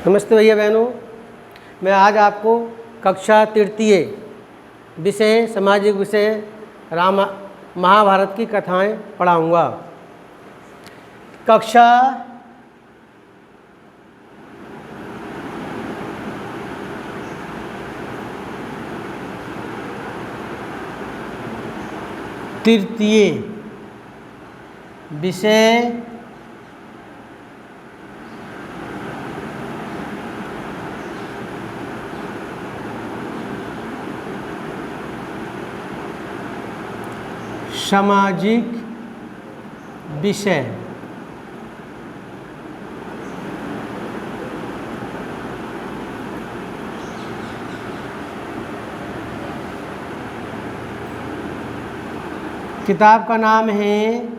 नमस्ते भैया बहनों, मैं आज आपको कक्षा तृतीय विषय सामाजिक विषय महाभारत की कथाएं पढ़ाऊंगा। कक्षा तृतीय विषय सामाजिक विषय। किताब का नाम है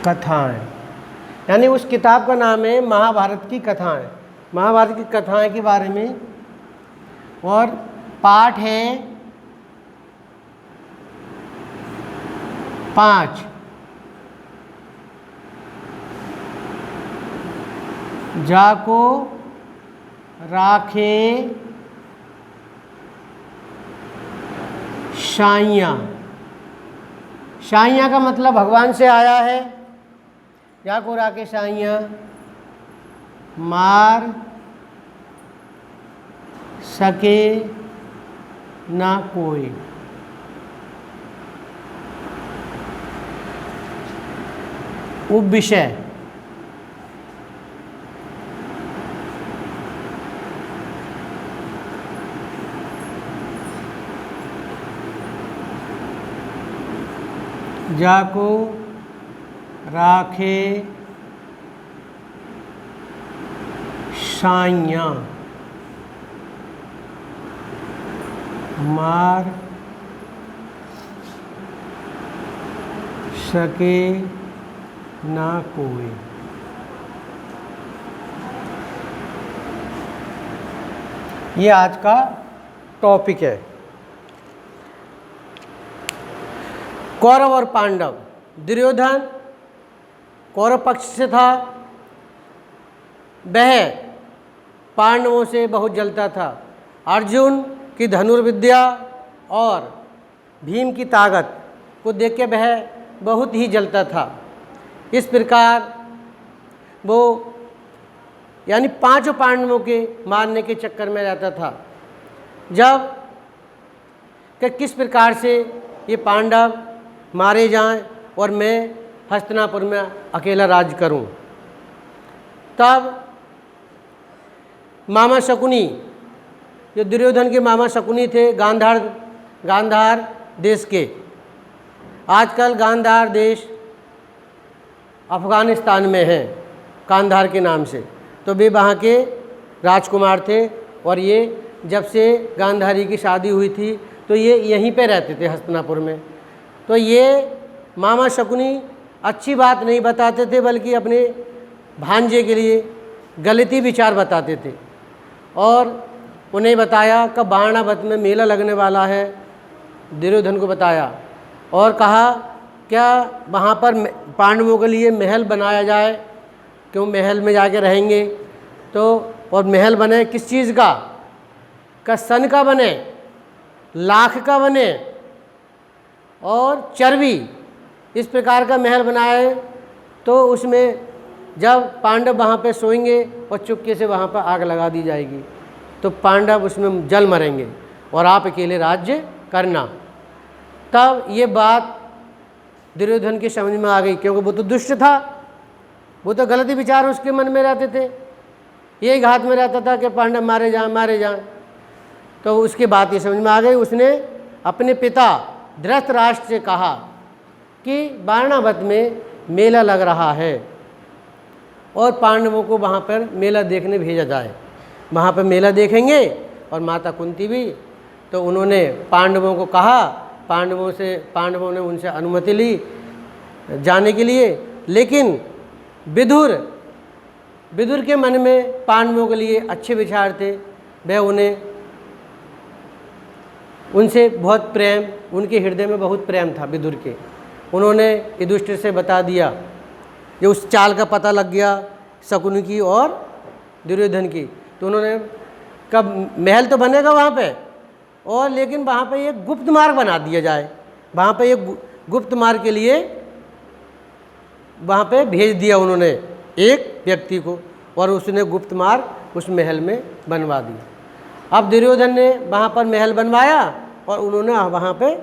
कथाएं, यानी उस किताब का नाम है महाभारत की कथाएं। महाभारत की कथाएं के बारे में, और पाठ है 5। जाको राखे साइयाँ। साइयाँ का मतलब भगवान से आया है। जाको राखे साइयाँ, मार सके ना कोई। उपविषय। जाको राखे साइयाँ, मार सके ना कोई। ये आज का टॉपिक है। कौरव और पांडव। दुर्योधन कौरव पक्ष से था। वह पांडवों से बहुत जलता था। अर्जुन की धनुर्विद्या और भीम की ताकत को देख के वह बहुत ही जलता था। इस प्रकार वो यानी 5 पांडवों के मारने के चक्कर में रहता था। जब कि किस प्रकार से ये पांडव मारे जाएं और मैं हस्तिनापुर में अकेला राज करूं। तब मामा शकुनी, जो दुर्योधन के मामा शकुनी थे, गांधार देश के। आजकल गांधार देश अफ़गानिस्तान में है, कांधार के नाम से। तो वे वहाँ के राजकुमार थे, और ये जब से गांधारी की शादी हुई थी तो ये यहीं पे रहते थे, हस्तिनापुर में। तो ये मामा शकुनी अच्छी बात नहीं बताते थे, बल्कि अपने भांजे के लिए गलती विचार बताते थे। और उन्हें बताया कि बाणावत में मेला लगने वाला है। दुर्योधन को बताया और कहा क्या वहाँ पर पांडवों के लिए महल बनाया जाए, क्यों महल में जाके रहेंगे। तो और महल बने किस चीज़ का सन का बने, लाख का बने और चर्बी, इस प्रकार का महल बनाए। तो उसमें जब पांडव वहाँ पे सोएंगे और चुपके से वहाँ पर आग लगा दी जाएगी, तो पांडव उसमें जल मरेंगे और आप अकेले राज्य करना। तब ये बात दुर्योधन की समझ में आ गई, क्योंकि वो तो दुष्ट था, वो तो गलत विचार उसके मन में रहते थे। यही घात में रहता था कि पांडव मारे जाएं। तो उसकी बात ये समझ में आ गई। उसने अपने पिता धृतराष्ट्र से कहा कि बाणावत में मेला लग रहा है और पांडवों को वहाँ पर मेला देखने भेजा जाए। वहाँ पर मेला देखेंगे और माता कुंती भी। तो उन्होंने पांडवों को कहा, पांडवों ने उनसे अनुमति ली जाने के लिए। लेकिन विदुर के मन में पांडवों के लिए अच्छे विचार थे, वह उनसे बहुत प्रेम, उनके हृदय में बहुत प्रेम था विदुर के। उन्होंने युधिष्ठिर से बता दिया, जो उस चाल का पता लग गया शकुनि की और दुर्योधन की, तो उन्होंने कब महल तो बनेगा वहाँ पे, और लेकिन वहाँ पे एक गुप्त मार्ग बना दिया जाए। वहाँ पे एक गुप्त मार्ग के लिए वहाँ पे भेज दिया उन्होंने एक व्यक्ति को, और उसने गुप्त मार्ग उस महल में बनवा दिया। अब दुर्योधन ने वहाँ पर महल बनवाया और उन्होंने वहाँ पे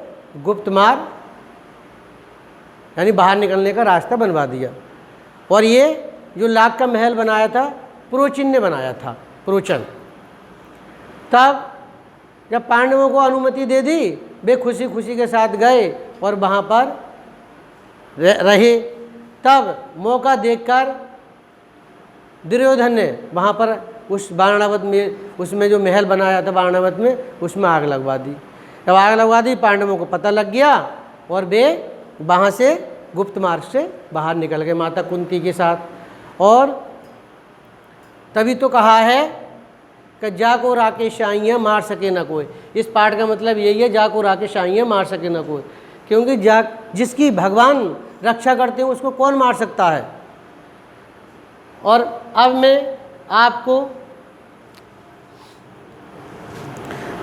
गुप्त मार्ग यानी बाहर निकलने का रास्ता बनवा दिया। और ये जो लाख का महल बनाया था पुरोचन ने बनाया था, पुरोचन। तब जब पांडवों को अनुमति दे दी, वे खुशी खुशी के साथ गए और वहाँ पर रहे। तब मौका देखकर दुर्योधन ने वहाँ पर उस वारणावत में, उसमें जो महल बनाया था वारणावत में, उसमें आग लगवा दी। जब आग लगवा दी, पांडवों को पता लग गया और वे वहाँ से गुप्त मार्ग से बाहर निकल गए माता कुंती के साथ। और तभी तो कहा है कि जाको राके शाइयाँ मार सके न कोई। इस पाठ का मतलब यही है, जाको राके शाइयाँ मार सके न कोई, क्योंकि जिसकी भगवान रक्षा करते हैं उसको कौन मार सकता है। और अब मैं आपको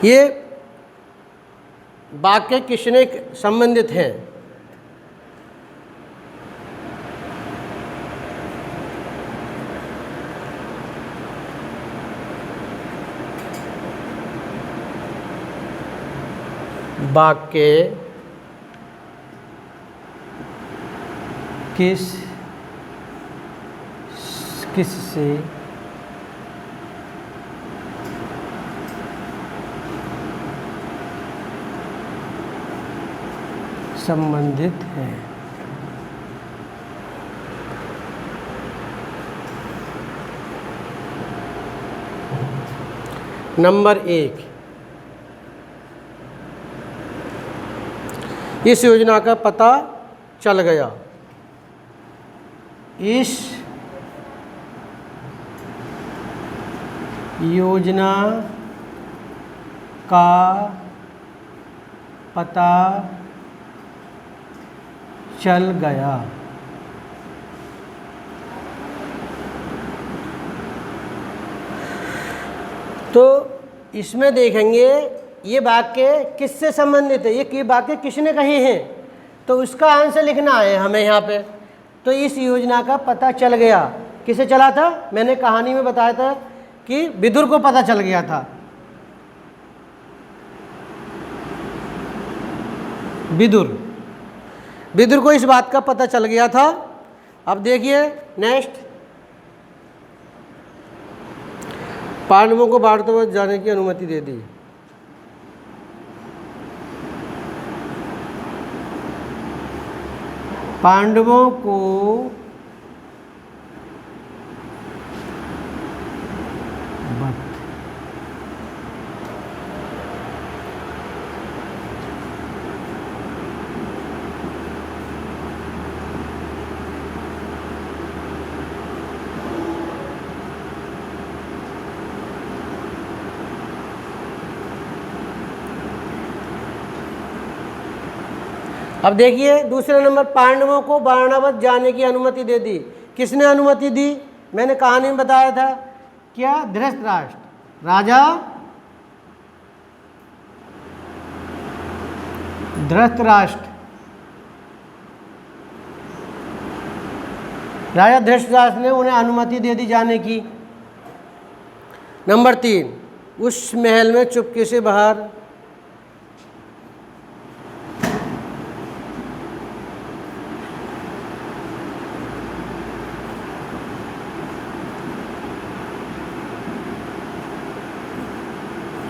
ये वाक्य किसने संबंधित हैं, वाक्य किससे संबंधित है। नंबर 1, इस योजना का पता चल गया। इस योजना का पता चल गया। तो इसमें देखेंगे ये वाक्य किससे संबंधित है, ये वाक्य किसने कहे हैं, तो उसका आंसर लिखना है हमें यहाँ पे। तो इस योजना का पता चल गया, किसे चला था, मैंने कहानी में बताया था कि विदुर को पता चल गया था। विदुर को इस बात का पता चल गया था। अब देखिए नेक्स्ट, पांडवों को भारतवर्ष जाने की अनुमति दे दी। पांडवों को अब देखिए दूसरे नंबर, पांडवों को वारणावत जाने की अनुमति दे दी। किसने अनुमति दी, मैंने कहानी में बताया था, क्या, धृतराष्ट्र, राजा धृतराष्ट्र ने उन्हें अनुमति दे दी जाने की। नंबर 3, उस महल में चुपके से बाहर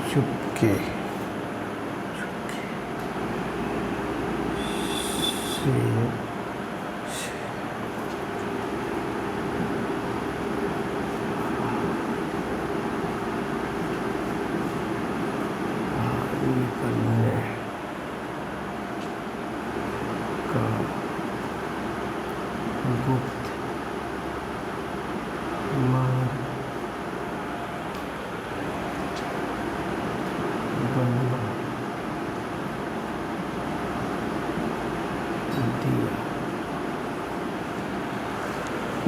चुपके से निकलने का गुप्त मार्ग बनवा दिया।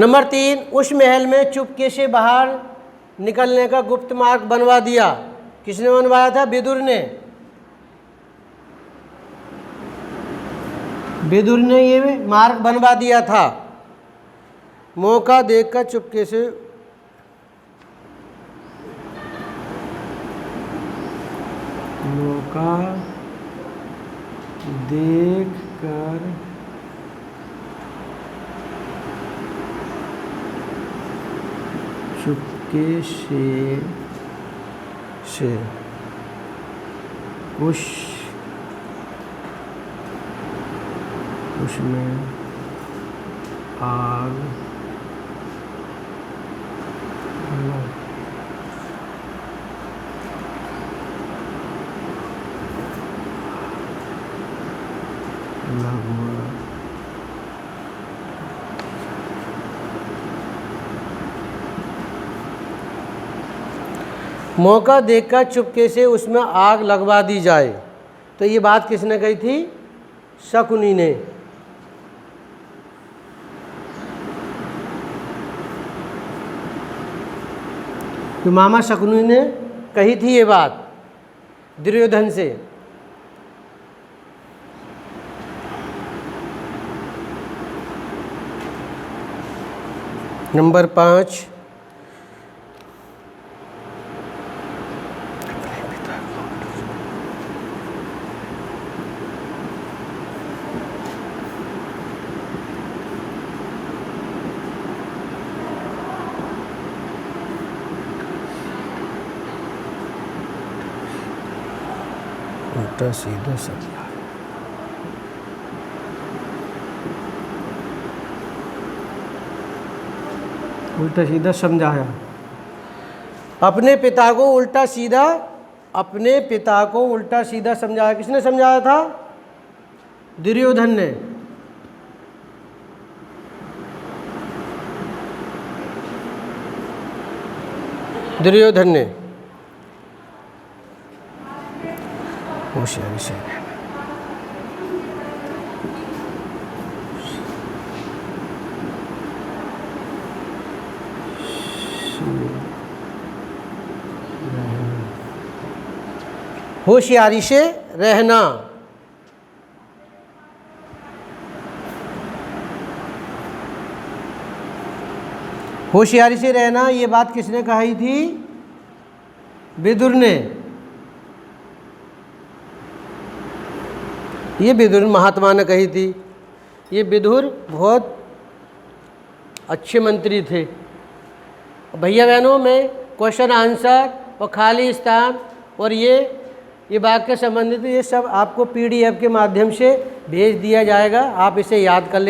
नंबर 3, उस महल में चुपके से बाहर निकलने का गुप्त मार्ग बनवा दिया। किसने बनवाया था? विदुर ने। विदुर ने ये मार्ग बनवा दिया था। मौका देखकर चुपके से मौका देखकर चुपके से उसमें आग लगवा मौका देखकर चुपके से उसमें आग लगवा दी जाए। तो ये बात किसने कही थी? शकुनी ने। तो मामा शकुनी ने कही थी ये बात दुर्योधन से। नंबर 5, उल्टा सीधा समझा। उल्टा सीधा समझाया। अपने पिता को उल्टा सीधा समझाया। किसने समझाया था? दुर्योधन ने। होशियारी से होशियारी से रहना। होशियारी से रहना, ये बात किसने कही थी? विदुर ने। ये विदुर महात्मा ने कही थी। ये विदुर बहुत अच्छे मंत्री थे। भैया बहनों में क्वेश्चन आंसर और खाली स्थान और ये वाक्य संबंधित ये सब आपको PDF के माध्यम से भेज दिया जाएगा। आप इसे याद कर ले।